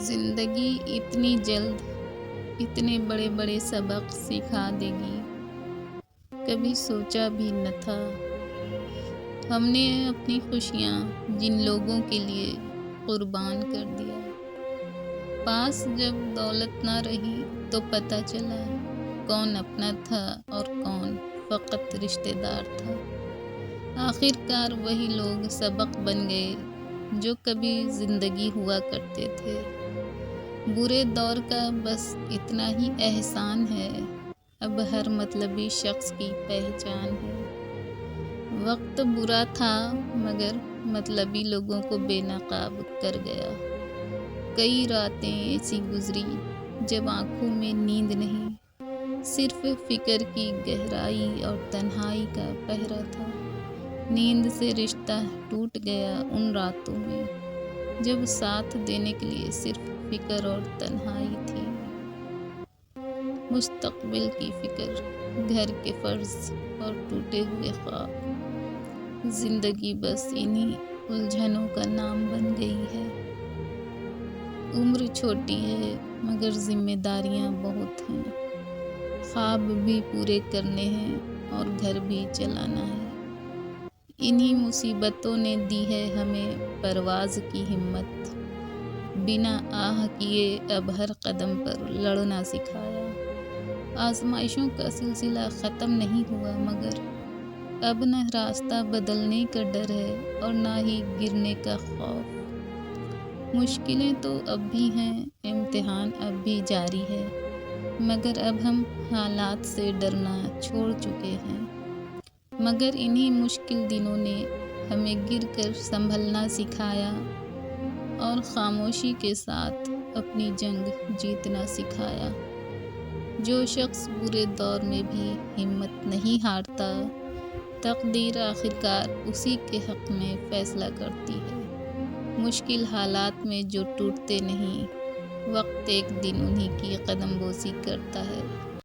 زندگی اتنی جلد اتنے بڑے بڑے سبق سکھا دے گی، کبھی سوچا بھی نہ تھا۔ ہم نے اپنی خوشیاں جن لوگوں کے لیے قربان کر دیا۔ پاس جب دولت نہ رہی تو پتہ چلا کون اپنا تھا اور کون فقط رشتہ دار تھا۔ آخر کار وہی لوگ سبق بن گئے جو کبھی زندگی ہوا کرتے تھے۔ برے دور کا بس اتنا ہی احسان ہے، اب ہر مطلبی شخص کی پہچان ہے۔ وقت برا تھا مگر مطلبی لوگوں کو بے نقاب کر گیا۔ کئی راتیں ایسی گزری جب آنکھوں میں نیند نہیں، صرف فکر کی گہرائی اور تنہائی کا پہرا تھا۔ نیند سے رشتہ ٹوٹ گیا ان راتوں میں جب ساتھ دینے کے لیے صرف فکر اور تنہائی تھی۔ مستقبل کی فکر، گھر کے فرض اور ٹوٹے ہوئے خواب، زندگی بس انہی الجھنوں کا نام بن گئی ہے۔ عمر چھوٹی ہے مگر ذمہ داریاں بہت ہیں، خواب بھی پورے کرنے ہیں اور گھر بھی چلانا ہے۔ انہی مصیبتوں نے دی ہے ہمیں پرواز کی ہمت، بنا آہ کیے اب ہر قدم پر لڑنا سکھایا۔ آزمائشوں کا سلسلہ ختم نہیں ہوا مگر اب نہ راستہ بدلنے کا ڈر ہے اور نہ ہی گرنے کا خوف۔ مشکلیں تو اب بھی ہیں، امتحان اب بھی جاری ہے، مگر اب ہم حالات سے ڈرنا چھوڑ چکے ہیں۔ مگر انہی مشکل دنوں نے ہمیں گر کر سنبھلنا سکھایا اور خاموشی کے ساتھ اپنی جنگ جیتنا سکھایا۔ جو شخص برے دور میں بھی ہمت نہیں ہارتا، تقدیر آخرکار اسی کے حق میں فیصلہ کرتی ہے۔ مشکل حالات میں جو ٹوٹتے نہیں، وقت ایک دن انہی کی قدم بوسی کرتا ہے۔